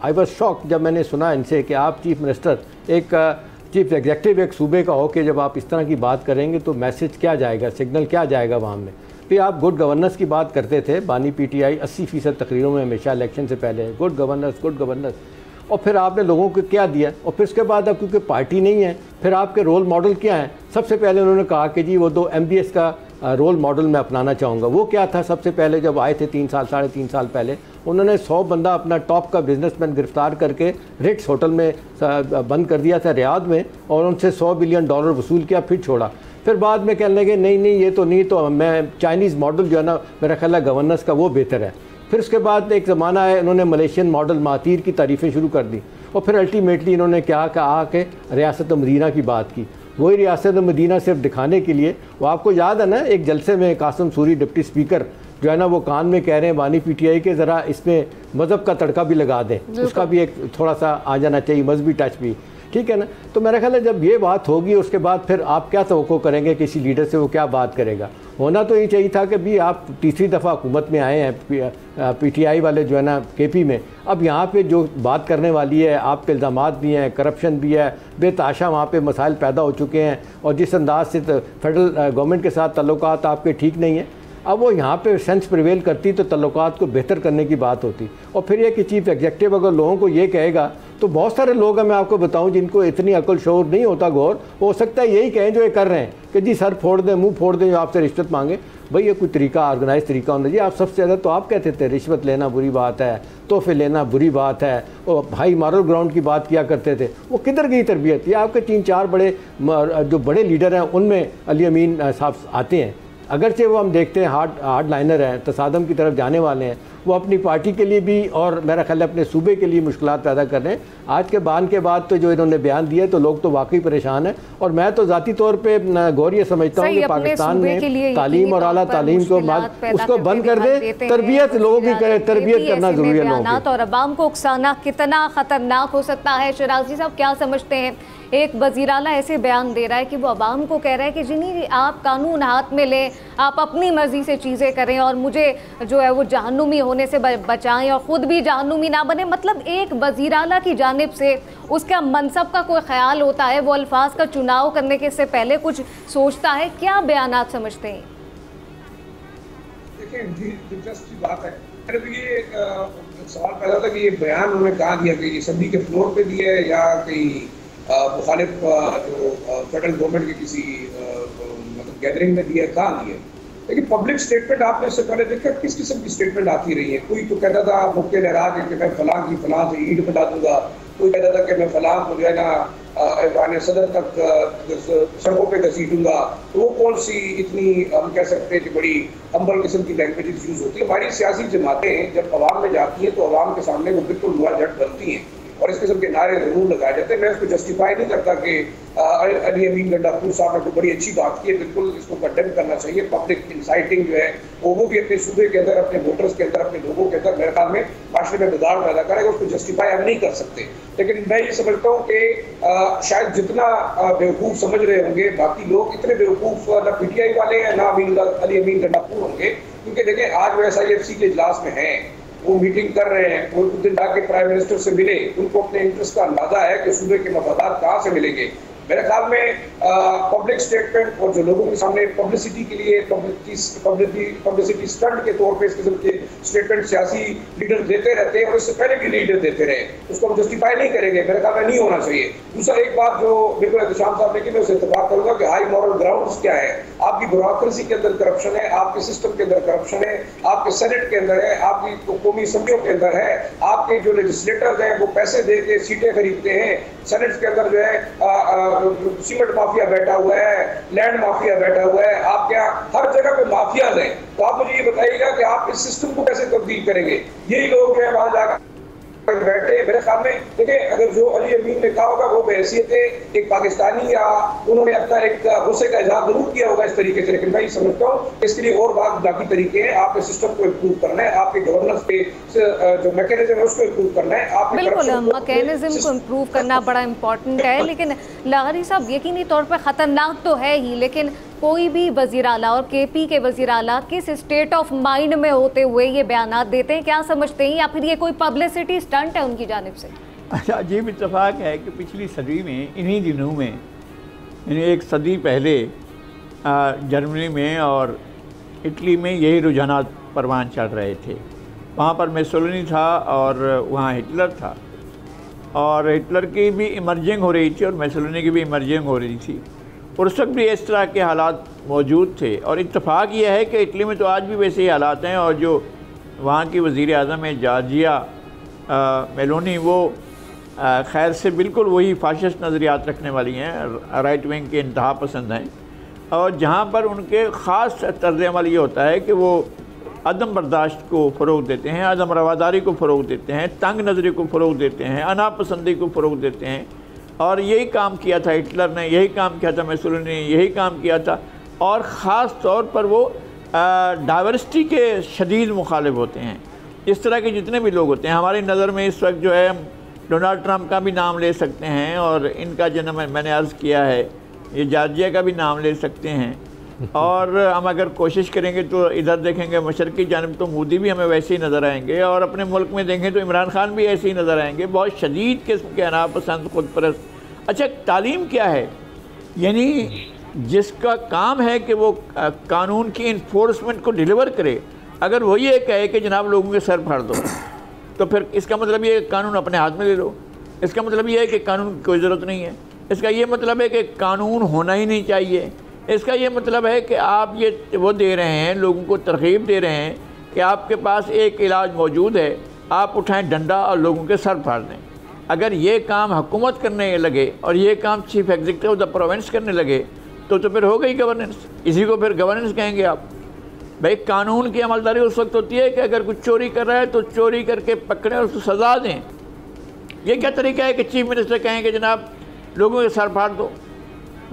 आई वॉज शॉक जब मैंने सुना इनसे कि आप चीफ़ मिनिस्टर, एक चीफ एग्जेक्टिव एक सूबे का हो के जब आप इस तरह की बात करेंगे तो मैसेज क्या जाएगा, सिग्नल क्या जाएगा वहाँ में। फिर आप गुड गवर्नेंस की बात करते थे, बानी पीटीआई 80% तकरीरों में हमेशा इलेक्शन से पहले गुड गवर्नेंस, और फिर आपने लोगों को क्या दिया। और फिर उसके बाद अब क्योंकि पार्टी नहीं है, फिर आपके रोल मॉडल क्या हैं। सबसे पहले उन्होंने कहा कि जी वो 2 MBS का रोल मॉडल मैं अपनाना चाहूँगा। वो क्या था? सबसे पहले जब आए थे 3-3.5 साल पहले, उन्होंने 100 बंदा अपना टॉप का बिजनेसमैन गिरफ्तार करके रिट्स होटल में बंद कर दिया था रियाद में, और उनसे $100 बिलियन वसूल किया, फिर छोड़ा। फिर बाद में कहने लगे नहीं ये तो नहीं, तो मैं चाइनीज़ मॉडल जो है ना, मेरा ख्याल है गवर्नेंस का वो बेहतर है। फिर उसके बाद एक ज़माना है, इन्होंने मलेशियन मॉडल मातीर की तारीफ़ें शुरू कर दी, और फिर अल्टीमेटली इन्होंने क्या कहा कि रियासत मदीना की बात की। वही रियासत मदीना सिर्फ दिखाने के लिए, वो आपको याद है ना, एक जलसे में कासिम सूरी डिप्टी स्पीकर जो है ना, वो कान में कह रहे हैं बानी पीटीआई के ज़रा इसमें मज़हब का तड़का भी लगा दें, उसका भी एक थोड़ा सा आ जाना चाहिए, मजहबी टच भी, ठीक है ना। तो मेरा ख्याल है जब ये बात होगी उसके बाद फिर आप क्या तवक्को करेंगे किसी लीडर से, वो क्या बात करेगा। होना तो ये चाहिए था कि भी आप तीसरी दफ़ा हुकूमत में आए हैं, पीटीआई वाले जो है ना केपी में, अब यहाँ पे जो बात करने वाली है, आप पे इल्ज़ामात भी हैं, करप्शन भी है, बेताशा वहाँ पे मसाइल पैदा हो चुके हैं, और जिस अंदाज से फेडरल गवर्नमेंट के साथ ताल्लुकात आपके ठीक नहीं है, अब वो यहाँ पे सेंस प्रिवेल करती तो ताल्लुकात को बेहतर करने की बात होती। और फिर ये कि चीफ एग्जेक्टिव अगर लोगों को ये कहेगा, तो बहुत सारे लोग हैं, मैं आपको बताऊं, जिनको इतनी अकल शौर नहीं होता गौर, हो सकता है यही कहें जो ये कर रहे हैं कि जी सर फोड़ दें, मुंह फोड़ दें, जो आपसे रिश्वत मांगे। भाई ये कोई तरीका, ऑर्गेनाइज तरीका होना चाहिए। आप सबसे ज़्यादा तो आप कहते थे रिश्वत लेना बुरी बात है, तोहफे लेना बुरी बात है, और भाई मॉरल ग्राउंड की बात किया करते थे। वो किधर गई तरबियत? ये आपके 3-4 बड़े जो बड़े लीडर हैं उनमें अली अमीन साहब आते हैं, अगरचे वो हम देखते हैं हार्ड लाइनर हैं, तसादम की तरफ जाने वाले हैं, वो अपनी पार्टी के लिए भी और मेरा ख्याल है अपने सूबे के लिए मुश्किलात पैदा कर रहे हैं। आज के बान के बाद तो जो इन्होंने बयान दिया तो लोग तो वाकई परेशान हैं। और मैं तो ज़ाती तौर पे गौर ये समझता हूँ कि पाकिस्तान में तालीम और आला तालीम को उसको बंद कर दे, तरबियत लोगों की तरबियत करना ज़रूरी है लोगों की।
और अवाम को उकसाना कितना ख़तरनाक हो सकता है। शराजी साहब क्या समझते हैं? एक वज़ीर-ए-आला ऐसे बयान दे रहा है कि वो अवाम को कह रहा है कि जिन्हीं आप कानून हाथ में लें, आप अपनी मर्ज़ी से चीज़ें करें और मुझे जो है वो जहन्नुमी होने से बचाएं और ख़ुद भी जहन्नुमी ना बने। मतलब एक वज़ीर-ए-आला की जानिब से उसका मनसब का कोई ख्याल होता है, वो अल्फाज का चुनाव करने के से पहले कुछ सोचता है? क्या बयानात समझते हैं?
देखिए दिलचस्प बात है। ये सवाल पैदा था कि ये बयान उन्होंने कहा दिया, कि असम्बली के फ्लोर पे दिया है या कहीं मुखालिफ जो फेडरल गवर्नमेंट के किसी मतलब गैदरिंग में दिया, कहाँ दिया। लेकिन पब्लिक स्टेटमेंट आपने इससे पहले देखा किस किस्म की स्टेटमेंट आती रही है। कोई तो कहता था मुख्य लहरा के कि मैं फलां की फलां से ईंट बना दूंगा, कोई कहता था कि मैं फलां को जो है ना ऐवान सदर तक सड़कों पे घसीटूंगा। तो वो कौन सी इतनी हम कह सकते हैं कि बड़ी हम्बल किस्म की लैंग्वेज यूज़ होती है। हमारी सियासी जमातें जब अवाम में जाती हैं तो अवाम के सामने वो बिल्कुल मुआ झट बनती हैं और इस किस्म के नारे जरूर लगाए जाते हैं। मैं इसको जस्टिफाई नहीं करता कि अली अमीन गंडापुर साहब ने तो बड़ी अच्छी बात की है, बिल्कुल इसको कंडेम करना चाहिए। पब्लिक इंसाइटिंग जो है वो भी अपने सूबे के अंदर, अपने वोटर्स के अंदर, अपने लोगों के अंदर मेरे ख्याल में माशरे में बिगाड़ पैदा करेगा, उसको जस्टिफाई हम नहीं कर सकते। लेकिन मैं ये समझता हूँ कि शायद जितना बेवकूफ़ समझ रहे होंगे बाकी लोग, इतने बेवकूफ़ ना पीटीआई वाले हैं ना अली अमीन गंडापुर होंगे। क्योंकि देखें आज वो SIFC के इजलास में हैं, वो मीटिंग कर रहे हैं, वो कुछ दिन जाके प्राइम मिनिस्टर से मिले, उनको अपने इंटरेस्ट का अंदाजा है कि सूबे के मफादात कहाँ से मिलेंगे। मेरे ख्याल में पब्लिक स्टेटमेंट और जो लोगों के सामने पब्लिसिटी के लिए पब्लिसिटी स्टंट के तौर पे इस किस्म के स्टेटमेंट सियासी लीडर देते रहते हैं और इससे पहले भी लीडर देते रहे, उसको हम जस्टिफाई नहीं करेंगे। मेरे ख्याल में नहीं होना चाहिए। दूसरा एक बात जो बिल्कुल एहतशाम साहब ने की, मैं उससे इत्तेफाक करूंगा कि हाई मॉरल ग्राउंड्स क्या है। आपकी ब्यूरोक्रेसी के अंदर करप्शन है, आपके सिस्टम के अंदर करप्शन है, आपके सेनेट के अंदर है, आपकी कौमी असम्बलियों के अंदर है, आपके जो लेजिस्लेटर्स हैं वो पैसे दे के सीटें खरीदते हैं, सेनेट के अंदर जो है सीमेंट माफिया बैठा हुआ है, लैंड माफिया बैठा हुआ है, आपके यहाँ हर जगह पे माफियाज हैं। तो आप मुझे ये बताइएगा कि आप इस सिस्टम को कैसे तब्दील करेंगे? यही लोग जो है वहां जाकर आकर बैठे। मेरे ख्याल में देखिए, अगर जो अली अमीन ने कहा होगा वो बहैसियत एक पाकिस्तानी या उन्होंने अपना एक गुस्से का इजहार जरूर किया होगा इस तरीके से, लेकिन मैं समझता हूँ इसके लिए और बाकी तरीके हैं। आपके सिस्टम को इम्प्रूव करना है, आपके गवर्नेंस पे जो मैकेनिज्म है उसको इम्प्रूव करना है।
बिल्कुल, मैकेनिज्म को इम्प्रूव करना बड़ा इम्पोर्टेंट है, लेकिन लाहरी साहब यकीनी तौर पर ख़तरनाक तो है ही, लेकिन कोई भी वज़ीर आला और केपी के वज़ीर आला किस स्टेट ऑफ माइंड में होते हुए ये बयानात देते हैं, क्या समझते हैं, या फिर ये कोई पब्लिसिटी स्टंट है उनकी जानिब से?
अच्छा, अजीब इत्तेफाक है कि पिछली सदी में इन्हीं दिनों में, यानी एक सदी पहले जर्मनी में और इटली में यही रुझानात परवान चढ़ रहे थे। वहाँ पर मुसोलिनी था और वहाँ हिटलर था, और हिटलर की भी इमर्जिंग हो रही थी और मुसोलिनी की भी इमर्जिंग हो रही थी, और उस वक्त भी इस तरह के हालात मौजूद थे। और इत्तेफाक ये है कि इटली में तो आज भी वैसे ही हालात हैं, और जो वहाँ की वज़ीर आज़म है जॉर्जिया मेलोनी, वो खैर से बिल्कुल वही फाशिस्ट नज़रियात रखने वाली हैं, राइट विंग के इंतहा पसंद हैं, और जहाँ पर उनके ख़ास तर्ज़ अमल ये होता है कि वो अदम बर्दाश्त को फ़रोग़ देते हैं, अदम रवादारी को फ़रोग़ देते हैं, तंग नज़री को फ़रोग़ देते हैं, अनापसंदी को फ़रोग़ देते हैं। और यही काम किया था हिटलर ने, यही काम किया था मुसोलिनी ने, यही काम किया था। और ख़ास तौर पर वो डाइवर्सिटी के शदीद मुखालिफ होते हैं। इस तरह के जितने भी लोग होते हैं, हमारी नज़र में इस वक्त जो है हम डोनाल्ड ट्रंप का भी नाम ले सकते हैं, और इनका जन्म मैंने अर्ज़ किया है, ये जॉर्जिया का भी नाम ले सकते हैं। और हम अगर कोशिश करेंगे तो इधर देखेंगे मशरक़ी जानिब तो मोदी भी हमें वैसे ही नज़र आएंगे, और अपने मुल्क में देखें तो इमरान खान भी ऐसे ही नज़र आएंगे, बहुत शदीद किस्म के अनापसंद, खुद परस्त। अच्छा, तालीम क्या है? यानी जिसका काम है कि वो कानून की इन्फोर्समेंट को डिलीवर करे, अगर वो ये कहे कि जनाब लोगों के सर फाड़ दो, तो फिर इसका मतलब ये कानून अपने हाथ में ले लो। इसका मतलब ये है कि कानून की कोई ज़रूरत नहीं है। इसका ये मतलब है कि कानून होना ही नहीं चाहिए। इसका ये मतलब है कि आप ये वो दे रहे हैं, लोगों को तरगीब दे रहे हैं कि आपके पास एक इलाज मौजूद है, आप उठाएं डंडा और लोगों के सर फाड़ दें। अगर ये काम हुकूमत करने लगे और ये काम chief executive of the province करने लगे तो फिर हो गई गवर्नेंस। इसी को फिर गवर्नेंस कहेंगे आप। भाई, कानून की अमलदारी उस वक्त होती है कि अगर कुछ चोरी कर रहा है तो चोरी करके पकड़ें और उसको सज़ा दें। ये क्या तरीका है कि चीफ मिनिस्टर कहें कि जनाब लोगों के सर फाड़ दो?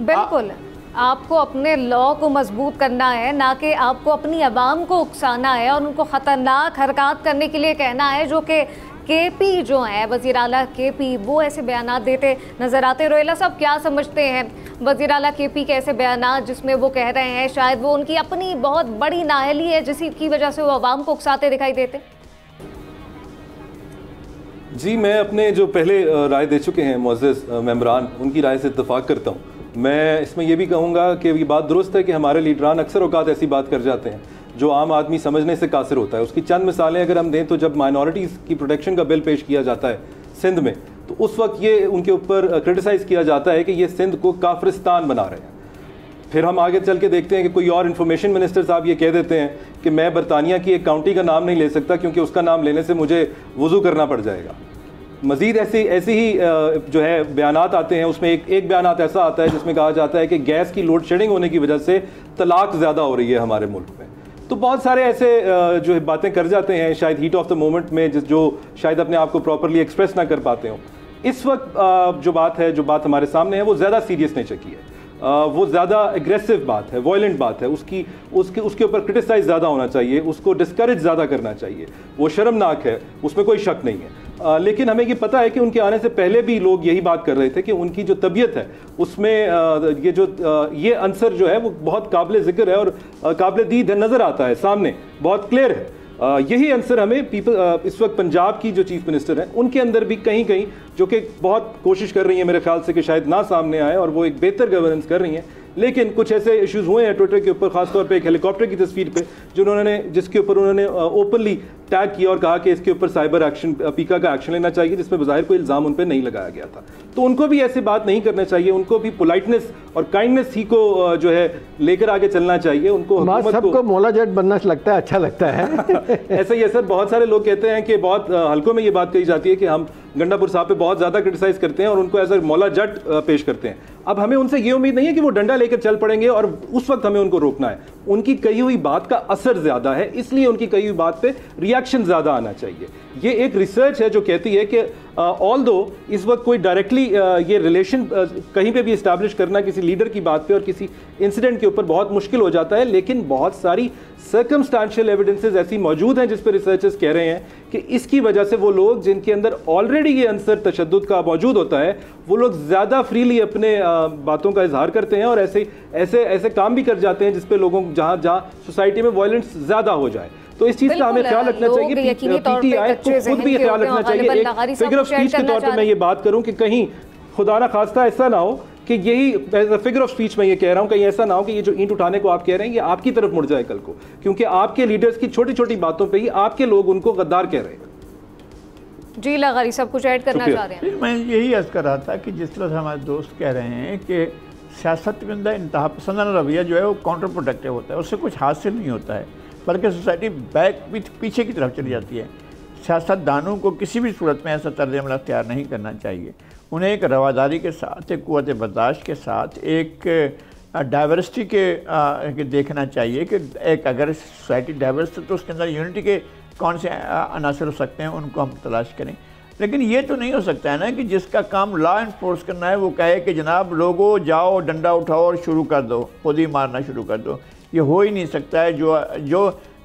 बिल्कुल, आपको अपने लॉ को मजबूत करना है, ना कि आपको अपनी आवाम को उकसाना है और उनको ख़तरनाक हरकत करने के लिए कहना है, जो कि केपी जो है वज़ीर आला केपी, वो ऐसे बयानात देते नज़र आते। रोहेला साहब, क्या समझते हैं वज़ीर आला केपी के ऐसे बयानात जिसमें वो कह रहे हैं शायद वो उनकी अपनी बहुत बड़ी नाअहली है जिसकी वजह से वो आवाम को उकसाते दिखाई देते?
जी, मैं अपने जो पहले राय दे चुके हैं मुअज़्ज़ज़ मेंबरान, उनकी राय से इत्तेफाक करता हूँ। मैं इसमें यह भी कहूँगा कि ये बात दुरुस्त है कि हमारे लीडरान अक्सर औक़ात ऐसी बात कर जाते हैं जो आम आदमी समझने से कासिर होता है। उसकी चंद मिसालें अगर हम दें तो जब माइनॉरिटीज़ की प्रोटेक्शन का बिल पेश किया जाता है सिंध में, तो उस वक्त ये उनके ऊपर क्रिटिसाइज़ किया जाता है कि ये सिंध को काफिरिस्तान बना रहे हैं। फिर हम आगे चल के देखते हैं कि कोई और इन्फॉर्मेशन मिनिस्टर साहब ये कह देते हैं कि मैं बरतानिया की एक काउंटी का नाम नहीं ले सकता क्योंकि उसका नाम लेने से मुझे वज़ू करना पड़ जाएगा। मज़ीद ऐसी ही जो है बयानात आते हैं। उसमें एक बयानात ऐसा आता है जिसमें कहा जाता है कि गैस की लोड शेडिंग होने की वजह से तलाक ज़्यादा हो रही है हमारे मुल्क में। तो बहुत सारे ऐसे जो बातें कर जाते हैं शायद हीट ऑफ द मोमेंट में, जो शायद अपने आप को प्रॉपरली एक्सप्रेस ना कर पाते हों। इस वक्त जो बात हमारे सामने है वो ज़्यादा सीरियस नेचर की है, वो ज़्यादा एग्रेसिव बात है, वायलेंट बात है। उसके ऊपर क्रिटिसाइज ज़्यादा होना चाहिए, उसको डिस्करेज ज़्यादा करना चाहिए। वो शर्मनाक है, उसमें कोई शक नहीं है। लेकिन हमें ये पता है कि उनके आने से पहले भी लोग यही बात कर रहे थे कि उनकी जो तबीयत है उसमें ये अंसर जो है वो बहुत काबिल ज़िक्र है और काबिल दीद है, नज़र आता है सामने, बहुत क्लियर है। यही आंसर हमें इस वक्त पंजाब की जो चीफ मिनिस्टर हैं उनके अंदर भी कहीं कहीं, जो कि बहुत कोशिश कर रही हैं मेरे ख्याल से कि शायद ना सामने आए और वो एक बेहतर गवर्नेंस कर रही हैं, लेकिन कुछ ऐसे इश्यूज हुए हैं ट्विटर के ऊपर, खासतौर पे एक हेलीकॉप्टर की तस्वीर पे जिसके ऊपर उन्होंने ओपनली टैग किया और कहा कि इसके ऊपर साइबर एक्शन, पीका का एक्शन लेना चाहिए, जिसमें बज़ाहिर कोई इल्ज़ाम उन पर नहीं लगाया गया था। तो उनको भी ऐसी बात नहीं करना चाहिए, उनको भी पोलाइटनेस और काइंडनेस ही को जो है लेकर आगे चलना चाहिए। उनको
सबको मौला जट बनना लगता है, अच्छा लगता है।
ऐसा ही है सर, बहुत सारे लोग कहते हैं कि बहुत हल्कों में ये बात कही जाती है कि हम गंडापुर साहब पे बहुत ज़्यादा क्रिटिसाइज करते हैं और उनको एज अ मौला जट पेश करते हैं। अब हमें उनसे ये उम्मीद नहीं है कि वो डंडा लेकर चल पड़ेंगे और उस वक्त हमें उनको रोकना है। उनकी कही हुई बात का असर ज़्यादा है, इसलिए उनकी कही हुई बात पे रिएक्ट रिएक्शन ज़्यादा आना चाहिए। ये एक रिसर्च है जो कहती है कि ऑल दो इस वक्त कोई डायरेक्टली ये रिलेशन कहीं पे भी इस्टेब्लिश करना किसी लीडर की बात पे और किसी इंसिडेंट के ऊपर बहुत मुश्किल हो जाता है, लेकिन बहुत सारी सर्कमस्टांशियल एविडेंसेस ऐसी मौजूद हैं जिस पर रिसर्चर्स कह रहे हैं कि इसकी वजह से वो लोग जिनके अंदर ऑलरेडी ये अंसर तशद्दुद का मौजूद होता है, वो लोग ज़्यादा फ्रीली अपने बातों का इजहार करते हैं और ऐसे काम भी कर जाते हैं जिसपे लोगों जहाँ सोसाइटी में वायलेंस ज़्यादा हो जाए। तो इस चीज़ का हमें ख्याल रखना चाहिए कि पीटीआई को खुद भी ख्याल रखना चाहिए। एक फिगर ऑफ स्पीच के तौर पे मैं ये बात करूं कि कहीं खुदा ना खास्ता ऐसा ना हो कि यही फिगर ऑफ स्पीच में ये कह रहा हूं, कहीं ऐसा ना हो कि ये जो ईंट उठाने को आप कह रहे हैं ये आपकी तरफ मुड़ जाए कल को, क्योंकि आपके लीडर्स की छोटी छोटी बातों पर ही आपके लोग उनको गद्दार कह रहे हैं।
जी लगारी सब कुछ ऐड करना चाह रहे हैं।
मैं यही अर्ज कर रहा था कि जिस तरह से हमारे दोस्त कह रहे हैं कि सियासत के अंदर इंतहा पसंद रवैया जो है वो काउंटर प्रोडक्टिव होता है, उससे कुछ हासिल नहीं होता है, बल्कि सोसाइटी पीछे की तरफ चली जाती है। सियासतदानों को किसी भी सूरत में ऐसा तर्ज अमल अख्तियार नहीं करना चाहिए। उन्हें एक रवादारी के साथ, एक क़ुव्वत बर्दाश्त के साथ, एक डाइवर्सिटी के देखना चाहिए कि एक अगर सोसाइटी डाइवर्स है तो उसके अंदर यूनिटी के कौन से अनासर हो सकते हैं, उनको हम तलाश करें। लेकिन ये तो नहीं हो सकता है ना कि जिसका काम लॉ एनफोर्स करना है वो कहे कि जनाब लोगों जाओ डंडा उठाओ और शुरू कर दो, खुद ही मारना शुरू कर दो। ये हो ही नहीं सकता है।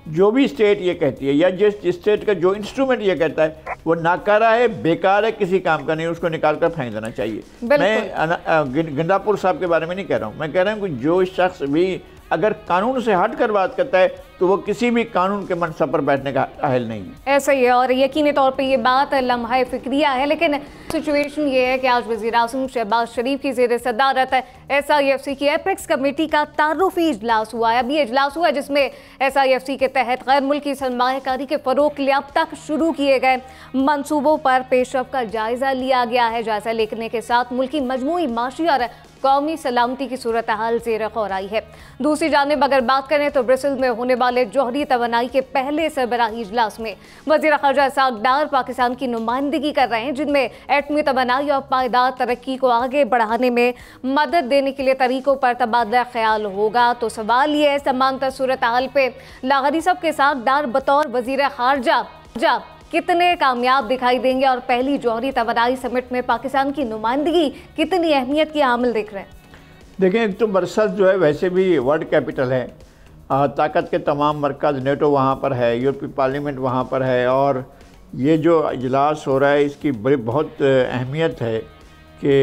जो भी स्टेट ये कहती है या जिस स्टेट का जो इंस्ट्रूमेंट ये कहता है वो नाकारा है, बेकार है, किसी काम का नहीं, उसको निकाल कर फेंक देना चाहिए। मैं गिंदापुर साहब के बारे में नहीं कह रहा हूँ, मैं कह रहा हूँ कि जो शख्स भी अगर कानून से हट कर बात करता है तो वो किसी भी कानून के मनसब पर बैठने का अहल नहीं है।
ऐसा ही है और यकीनी तौर पे ये बात लम्हा फिक्रिया है, लेकिन सिचुएशन ये है कि आज वज़ीर-ए-आज़म शहबाज शरीफ की ज़ेर सदारत SIFC की एपेक्स कमेटी का तारुफी इजलास हुआ है। अभी इजलास हुआ है जिसमें SIFC के तहत गैर मुल्की सरमायाकारी के फ़रोग़ के लिए अब तक शुरू किए गए मंसूबों पर पेशरफ का जायज़ा लिया गया है। जायज़ा लेने के साथ मुल्की मजमूई माशी और कौमी सलामती की सूरत हाल ज़ेर गौर आई है। दूसरी जानिब अगर बात करें तो ब्रसेल्स में होने वाले जौहरी तवानाई के पहले सरबराही इजलास में वज़ीर ख़ारजा इसहाक़ डार पाकिस्तान की नुमाइंदगी कर रहे हैं, जिनमें एटमी तवानाई और पायदार तरक्की को आगे बढ़ाने में मदद देने के लिए तरीक़ों पर तबादला ख्याल होगा। तो सवाल ये है समानतर सूरत हाल पे लाहौरी सब के साथ डार बतौर वज़ीर ख़ारजा कितने कामयाब दिखाई देंगे और पहली जौहरी तवानाई समिट में पाकिस्तान की नुमाइंदगी कितनी अहमियत की हामिल दिख रहे हैं?
देखें, एक तो बरसत जो है वैसे भी वर्ल्ड कैपिटल है, ताकत के तमाम मरकज़ नेटो वहाँ पर है, यूरोपीय पार्लियामेंट वहाँ पर है, और ये जो इजलास हो रहा है इसकी बड़ी बहुत अहमियत है कि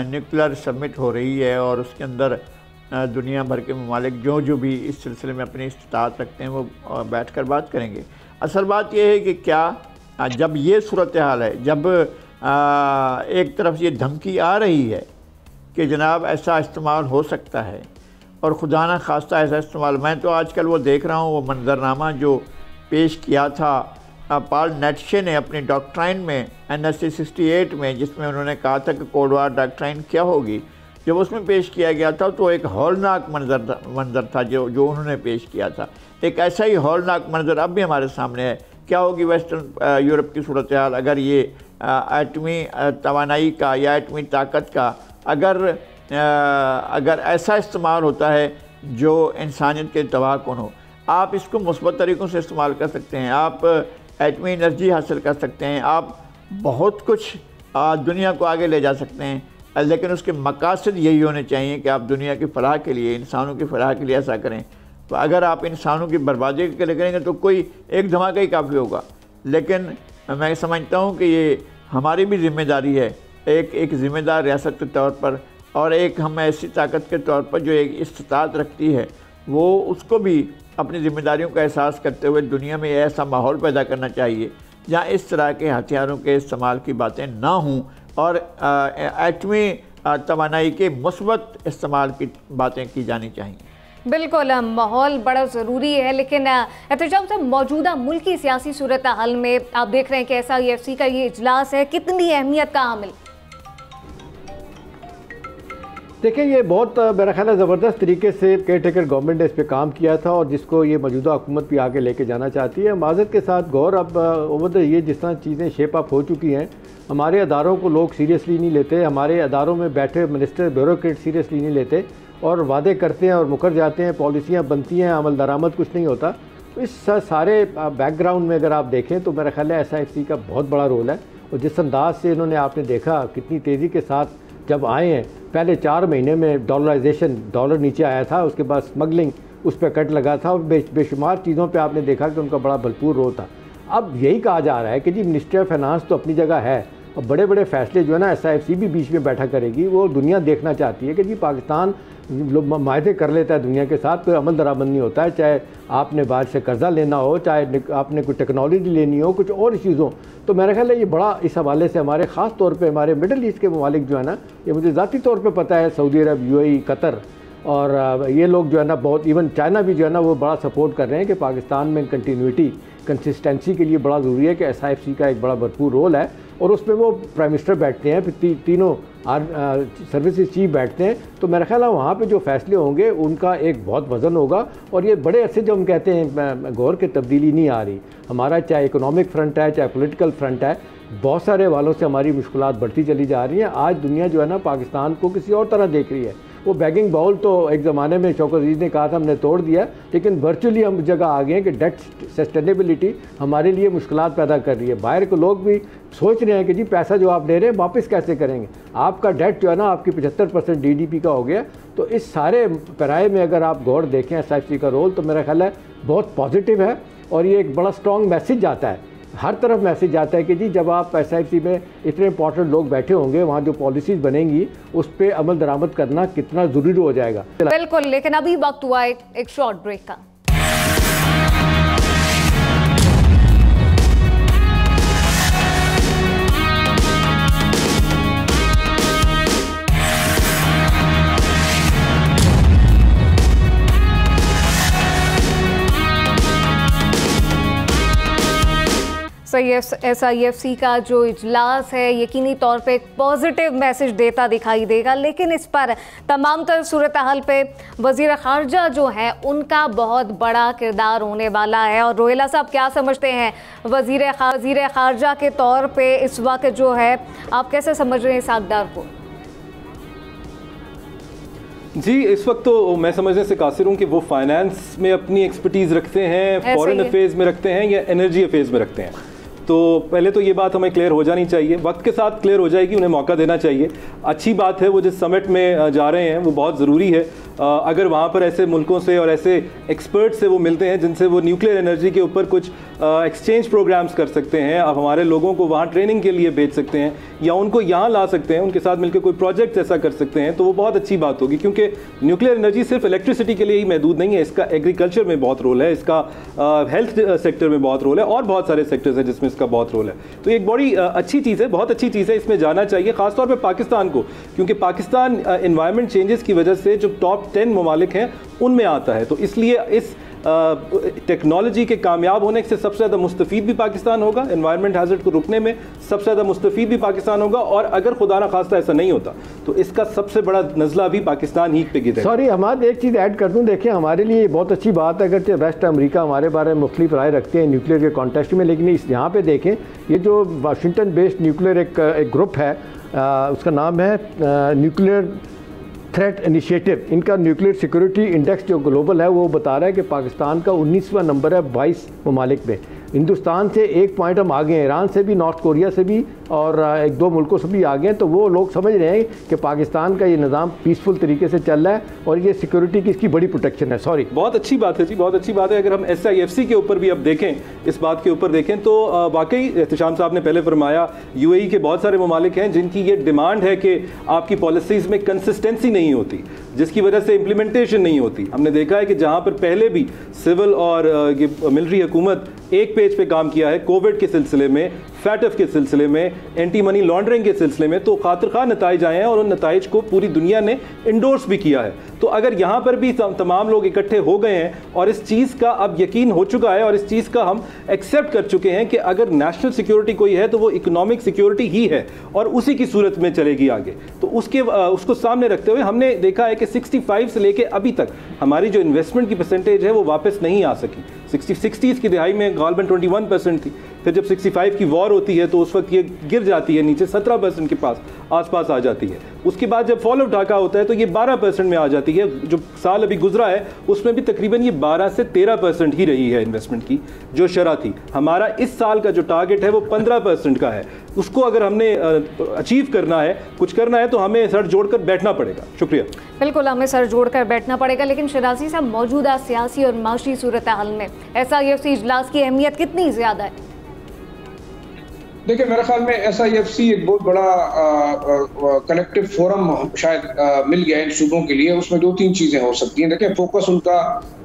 न्यूक्लियर समिट हो रही है और उसके अंदर दुनिया भर के ममालिक जो भी इस सिलसिले में अपनी इस्तात रखते हैं वो बैठ कर बात करेंगे। असल बात यह है कि क्या जब ये सूरत हाल है, जब एक तरफ ये धमकी आ रही है कि जनाब ऐसा इस्तेमाल हो सकता है और खुदा न खास्ता ऐसा इस्तेमाल, मैं तो आजकल वो देख रहा हूँ वो मंजरनामा जो पेश किया था पॉल नेट्शे ने अपनी डॉक्ट्राइन में NSC 68 में, जिसमें उन्होंने कहा था कि कोल्ड वार डॉक्ट्राइन क्या होगी, जब उसमें पेश किया गया था तो एक हौलनाक मंजर था जो उन्होंने पेश किया था। एक ऐसा ही हौलनाक मंजर अब भी हमारे सामने है। क्या होगी वेस्टर्न यूरोप की सूरत हाल अगर ये एटमी तवानाई का या एटमी ताकत का अगर ऐसा इस्तेमाल होता है जो इंसानियत के तबाहकुन हो। आप इसको मुस्बत तरीक़ों से इस्तेमाल कर सकते हैं, आप एटमी एनर्जी हासिल कर सकते हैं, आप बहुत कुछ दुनिया को आगे ले जा सकते हैं, लेकिन उसके मकासद यही होने चाहिए कि आप दुनिया की फलाह के लिए, इंसानों की फलाह के लिए ऐसा करें। तो अगर आप इंसानों की बर्बादी के लिए करेंगे तो कोई एक धमाका ही काफ़ी होगा। लेकिन मैं समझता हूँ कि ये हमारी भी ज़िम्मेदारी है, एक ज़िम्मेदार रियासत के तौर पर और एक हम ऐसी ताकत के तौर पर जो एक इस्तात रखती है, वो उसको भी अपनी ज़िम्मेदारियों का एहसास करते हुए दुनिया में ऐसा माहौल पैदा करना चाहिए जहाँ इस तरह के हथियारों के इस्तेमाल की बातें ना हों और एटमी तवानाई के मुस्बत इस्तेमाल की बातें की जानी चाहिए।
बिल्कुल, माहौल बड़ा ज़रूरी है, लेकिन एहतजाम साहब मौजूदा मुल्की सियासी सूरत हाल में आप देख रहे हैं कि SIFC का ये इजलास है, कितनी अहमियत का हामिल?
देखिए, ये बहुत मेरा ख्याल है ज़बरदस्त तरीके से केयर टेकर गवर्नमेंट ने इस पर काम किया था और जिसको ये मौजूदा हुकूमत भी आगे लेके जाना चाहती है। माज़रत के साथ गौर, अब ओवर ये जिस तरह चीज़ें शेप अप हो चुकी हैं, हमारे अदारों को लोग सीरियसली नहीं लेते, हमारे अदारों में बैठे मिनिस्टर ब्यूरोक्रेट सीरियसली नहीं लेते और वादे करते हैं और मुकर जाते हैं, पॉलिसियाँ बनती हैं, अमल दरामद कुछ नहीं होता। तो इस सारे बैकग्राउंड में अगर आप देखें तो मेरा ख्याल है SIFC का बहुत बड़ा रोल है। और जिस अंदाज से इन्होंने आपने देखा कितनी तेज़ी के साथ जब आए हैं, पहले 4 महीने में डॉलराइजेशन, डॉलर नीचे आया था, उसके बाद स्मगलिंग उस पर कट लगा था और बेशुमार चीज़ों पे आपने देखा कि उनका बड़ा भरपूर रोल था। अब यही कहा जा रहा है कि जी मिनिस्ट्री ऑफ फाइनेंस तो अपनी जगह है और बड़े बड़े फैसले जो है ना SIFC भी बीच में बैठा करेगी। वो दुनिया देखना चाहती है कि जी पाकिस्तान मायदे कर लेता है दुनिया के साथ, कोई अमल दरामद नहीं होता है, चाहे आपने बाहर से कर्जा लेना हो, चाहे आपने कोई टेक्नोलॉजी लेनी हो, कुछ और चीज़ हो। तो मेरा ख्याल है ये बड़ा इस हवाले से हमारे ख़ास तौर पे हमारे मिडल ईस्ट के ममालिक जो है ना, ये मुझे ज़ाती तौर पे पता है, सऊदी अरब, UAE, कतर और ये लोग जो है ना बहुत, इवन चाइना भी जो है ना वो बड़ा सपोर्ट कर रहे हैं कि पाकिस्तान में कंटिन्यूटी, कंसिस्टेंसी के लिए बड़ा ज़रूरी है कि SIFC का एक बड़ा भरपूर रोल है। और उसमें वो प्राइम मिनिस्टर बैठते हैं, फिर तीनों सर्विसेज चीफ बैठते हैं। तो मेरा ख्याल है वहाँ पे जो फैसले होंगे उनका एक बहुत वज़न होगा। और ये बड़े अरसे जो हम कहते हैं गौर की तब्दीली नहीं आ रही, हमारा चाहे इकोनॉमिक फ्रंट है, चाहे पॉलिटिकल फ्रंट है, बहुत सारे वालों से हमारी मुश्किलात बढ़ती चली जा रही हैं। आज दुनिया जो है ना पाकिस्तान को किसी और तरह देख रही है। वो बैगिंग बाउल तो एक ज़माने में शौकत अजीज़ ने कहा था हमने तोड़ दिया, लेकिन वर्चुअली हम जगह आ गए हैं कि डेट सस्टेनेबिलिटी हमारे लिए मुश्किलात पैदा कर रही है। बाहर के लोग भी सोच रहे हैं कि जी पैसा जो आप ले रहे हैं वापस कैसे करेंगे, आपका डेट जो है ना आपकी 75% DDP का हो गया। तो इस सारे पैराए में अगर आप गौर देखें SIFC का रोल, तो मेरा ख्याल है बहुत पॉजिटिव है। और ये एक बड़ा स्ट्रॉन्ग मैसेज जाता है, हर तरफ मैसेज आता है कि जी जब आप SIFC में इतने इंपॉर्टेंट लोग बैठे होंगे, वहाँ जो पॉलिसीज़ बनेंगी उस पर अमल दरामद करना कितना ज़रूरी हो जाएगा।
बिल्कुल, लेकिन अभी वक्त हुआ एक शॉर्ट ब्रेक का। SIFC का जो इजलास है यकीनी तौर पे एक पॉजिटिव मैसेज देता दिखाई देगा, लेकिन इस पर तमाम तर सूरत हाल पे वज़ीर ख़ारजा जो है उनका बहुत बड़ा किरदार होने वाला है। और रोहेला साहब क्या समझते हैं वज़ीर ख़ारजा के तौर पे इस वक्त जो है, आप कैसे समझ रहे हैं इस अक़दार को?
जी, इस वक्त तो मैं समझने से कासिर हूँ कि वो फाइनेंस में अपनी एक्सपर्टीज़ रखते हैं, फॉरेन अफेयर्स में रखते हैं या एनर्जी अफेयर्स में रखते हैं। तो पहले तो ये बात हमें क्लियर हो जानी चाहिए, वक्त के साथ क्लियर हो जाएगी, उन्हें मौका देना चाहिए। अच्छी बात है वो जिस समिट में जा रहे हैं वो बहुत ज़रूरी है। अगर वहाँ पर ऐसे मुल्कों से और ऐसे एक्सपर्ट से वो मिलते हैं जिनसे वो न्यूक्लियर एनर्जी के ऊपर कुछ एक्सचेंज प्रोग्राम्स कर सकते हैं, अब हमारे लोगों को वहाँ ट्रेनिंग के लिए भेज सकते हैं या उनको यहाँ ला सकते हैं, उनके साथ मिलकर कोई प्रोजेक्ट ऐसा कर सकते हैं, तो वो बहुत अच्छी बात होगी। क्योंकि न्यूक्लियर एनर्जी सिर्फ इलेक्ट्रिसिटी के लिए ही महदूद नहीं है, इसका एग्रीकल्चर में बहुत रोल है, इसका हेल्थ सेक्टर में बहुत रोल है और बहुत सारे सेक्टर्स हैं जिसमें इसका बहुत रोल है। तो एक बड़ी अच्छी चीज़ है, बहुत अच्छी चीज़ है, इसमें जाना चाहिए खासतौर पर पाकिस्तान को, क्योंकि पाकिस्तान एनवायरनमेंट चेंजेस की वजह से जो टॉप 10 ममालिक हैं उनमें आता है। तो इसलिए इस टेक्नोलॉजी के कामयाब होने से सबसे ज़्यादा मुस्तफ़ीद भी पाकिस्तान होगा, एनवायरनमेंट हैज़र्ड को रुकने में सबसे ज़्यादा मुस्तफ़ीद भी पाकिस्तान होगा। और अगर खुदा ना खास्ता ऐसा नहीं होता तो इसका सबसे बड़ा नज़ला भी पाकिस्तान ही पे गिरेगा।
सॉरी हमाद, एक चीज़ ऐड कर दूँ, देखिए हमारे लिए बहुत अच्छी बात है अगर वेस्ट अमेरिका हमारे बारे में मुख्तलिफ राय रखते हैं न्यूक्लियर के कॉन्टेक्स्ट में, लेकिन इस यहाँ पर देखें ये जो वाशिंगटन बेस्ड न्यूक्लियर एक ग्रुप है, उसका नाम है न्यूक्लियर थ्रेट इनिशिएटिव, इनका न्यूक्लियर सिक्योरिटी इंडेक्स जो ग्लोबल है वो बता रहा है कि पाकिस्तान का 19वां नंबर है 22 ममालिक में। हिंदुस्तान से 1 पॉइंट हम आगे हैं, ईरान से भी, नॉर्थ कोरिया से भी और 1-2 मुल्कों से भी आगे हैं। तो वो लोग समझ रहे हैं कि पाकिस्तान का ये निज़ाम पीसफुल तरीके से चल रहा है और ये सिक्योरिटी की इसकी बड़ी प्रोटेक्शन है। सॉरी,
बहुत अच्छी बात है जी, बहुत अच्छी बात है। अगर हम SIFC के ऊपर भी अब देखें, इस बात के ऊपर देखें तो वाकई एहतशाम साहब ने पहले फरमाया UAE के बहुत सारे ममालिक हैं जिनकी ये डिमांड है कि आपकी पॉलिसीज़ में कंसिस्टेंसी नहीं होती, जिसकी वजह से इम्प्लीमेंटेशन नहीं होती। हमने देखा है कि जहाँ पर पहले भी सिविल और मिलिट्री हुकूमत एक पेज पे काम किया है, कोविड के सिलसिले में, फैटफ के सिलसिले में, एंटी मनी लॉन्ड्रिंग के सिलसिले में, तो खातिर-खा नताइज आए हैं और उन नताइज को पूरी दुनिया ने इंडोर्स भी किया है। तो अगर यहाँ पर भी तमाम लोग इकट्ठे हो गए हैं और इस चीज़ का अब यकीन हो चुका है और इस चीज़ का हम एक्सेप्ट कर चुके हैं कि अगर नेशनल सिक्योरिटी कोई है तो वो इकोनॉमिक सिक्योरिटी ही है और उसी की सूरत में चलेगी आगे, तो उसको सामने रखते हुए हमने देखा है कि 65 से लेके अभी तक हमारी जो इन्वेस्टमेंट की परसेंटेज है वो वापस नहीं आ सकी। 60s की दिहाई में गालबन 21% थी, फिर जब 65 की वॉर होती है तो उस वक्त ये गिर जाती है नीचे, 17% के आसपास आ जाती है। उसके बाद जब फॉल ऑफ ढाका होता है तो ये 12% में आ जाती है। जो साल अभी गुजरा है उसमें भी तकरीबन ये 12 से 13% ही रही है इन्वेस्टमेंट की जो शरह थी। हमारा इस साल का जो टारगेट है वो 15% का है। उसको अगर हमने अचीव करना है, कुछ करना है, तो हमें सर जोड़कर बैठना पड़ेगा। शुक्रिया।
बिल्कुल, हमें सर जोड़कर बैठना पड़ेगा। लेकिन शराजी साहब, मौजूदा सियासी और माशी सूरत हाल में SIFC इजलास की अहमियत कितनी ज़्यादा है?
देखिए, मेरे ख्याल में SIFC एक बहुत बड़ा कलेक्टिव फोरम शायद मिल गया इन सूबों के लिए। उसमें 2-3 चीज़ें हो सकती हैं। देखिए, फोकस उनका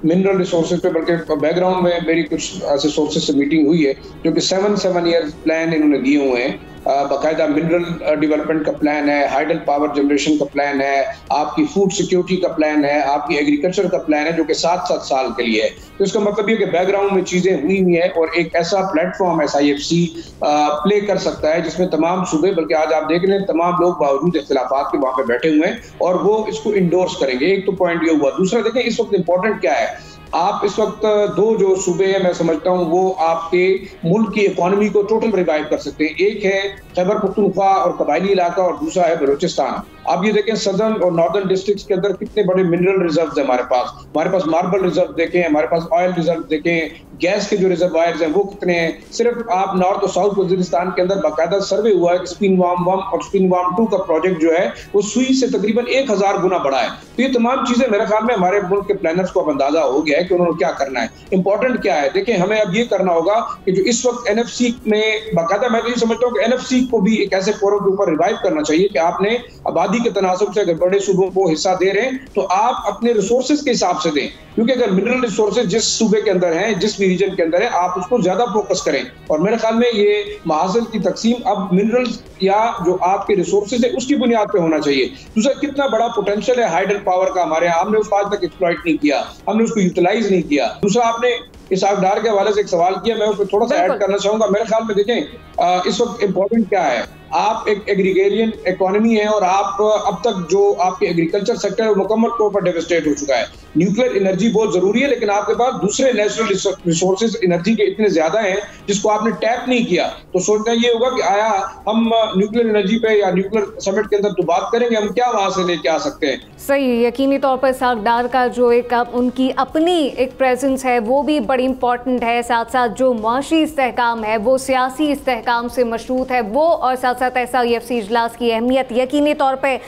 मिनरल रिसोर्सेज पे, बल्कि बैकग्राउंड में मेरी कुछ ऐसे सोर्सेज से मीटिंग हुई है जो कि 7 ईयर प्लान इन्होंने दिए हुए हैं। बाकायदा मिनरल डेवलपमेंट का प्लान है, हाइडल पावर जनरेशन का प्लान है, आपकी फूड सिक्योरिटी का प्लान है, आपकी एग्रीकल्चर का प्लान है, जो कि 7-7 साल के लिए है। तो इसका मतलब ये कि बैकग्राउंड में चीजें हुई हुई हैं और एक ऐसा प्लेटफॉर्म SIFC प्ले कर सकता है जिसमें तमाम सूबे, बल्कि आज आप देख रहे हैं तमाम लोग बावजूद इख्तिलाफात के वहां पे बैठे हुए हैं और वो इसको इंडोर्स करेंगे। एक तो पॉइंट ये हुआ। दूसरा, देखें इस वक्त इंपॉर्टेंट क्या है। आप इस वक्त 2 जो सूबे हैं, मैं समझता हूं वो आपके मुल्क की इकोनॉमी को टोटल रिवाइव कर सकते हैं। एक है खैबर पख्तूनख्वा और कबायली इलाका और दूसरा है बलूचिस्तान। आप ये देखें सदर्न और नॉर्दर्न डिस्ट्रिक्ट्स के अंदर कितने बड़े मिनरल रिजर्व्स हैं हमारे पास मार्बल रिजर्व देखें, हमारे पास ऑयल रिजर्व देखें, गैस के जो रिजर्वायर्स हैं वो कितने हैं। सिर्फ आप नॉर्थ और साउथ वजीरिस्तान के अंदर बाकायदा सर्वे हुआ है कि स्पिन वार्म 1 और स्पिन वार्म 2 का प्रोजेक्ट जो है वो सुई से तकरीबन 1000 गुना बड़ा है। तो ये तमाम चीजें मेरे ख्याल में हमारे मुल्क के प्लानर्स को अब अंदाजा हो गया है कि उन्होंने क्या करना है। इंपॉर्टेंट क्या है, देखिए हमें अब ये करना होगा कि जो इस वक्त NFC में बाकायदा, मैं तो ये समझता हूँ कि NFC को भी एक ऐसे फोरम के ऊपर रिवाइव करना चाहिए कि आपने आबादी के तनासब से अगर बड़े सूबों को हिस्सा दे रहे हैं तो आप अपने रिसोर्सेज के हिसाब से दें, क्योंकि अगर मिनरल रिसोर्सेज जिस सूबे के अंदर हैं, जिस भी रीजन के अंदर है, आप उसको ज्यादा फोकस करें। और मेरे ख्याल में ये महाजन की तकसीम अब मिनरल्स या जो आपके रिसोर्सेज है उसकी बुनियाद पे होना चाहिए। दूसरा, कितना बड़ा पोटेंशियल है हाइडल पावर का हमारे यहाँ, हमने उसको आज तक एक्सप्लॉइट नहीं किया, हमने उसको यूटिलाइज नहीं किया। दूसरा, आपने इसहाक डार के हवाले से एक सवाल किया, मैं उस पर थोड़ा सा ऐड करना चाहूंगा। मेरे ख्याल में देखें इस वक्त इम्पोर्टेंट क्या है, आप एक एग्रीगेरियन इकोनॉमी है और आप अब तक जो आपके एग्रीकल्चर सेक्टर है मुकम्मल तौर पर डेवस्टेट हो चुका है। न्यूक्लियर एनर्जी बहुत जरूरी है, लेकिन आपके पास दूसरे नेचुरल रिसोर्सेज एनर्जी के इतने ज्यादा हैं जिसको आपने टैप नहीं किया। तो सोचना ये होगा कि आया हम न्यूक्लियर एनर्जी पे या न्यूक्लियर समिट के अंदर तो बात करेंगे, हम क्या वहां से लेके आ सकते हैं।
सही, यकीनी तौर पर इसहाक डार का जो एक उनकी अपनी एक प्रेजेंस है वो भी बड़ी इंपॉर्टेंट है। साथ साथ जो मुआशी इस्तेहकाम है वो सियासी इस्तेहकाम से मशरूत है वो, और साथ साथ SIFC इजलास की अहमियत यकीनी तौर पर।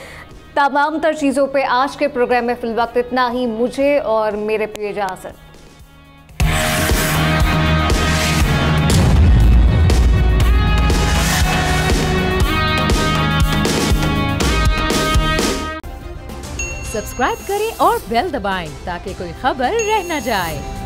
तमाम तर चीज़ों पे आज के प्रोग्राम में फिल वक्त इतना ही। मुझे और मेरे प्रिय इजाज़त।
सब्सक्राइब करें और बेल दबाएं ताकि कोई खबर रह न जाए।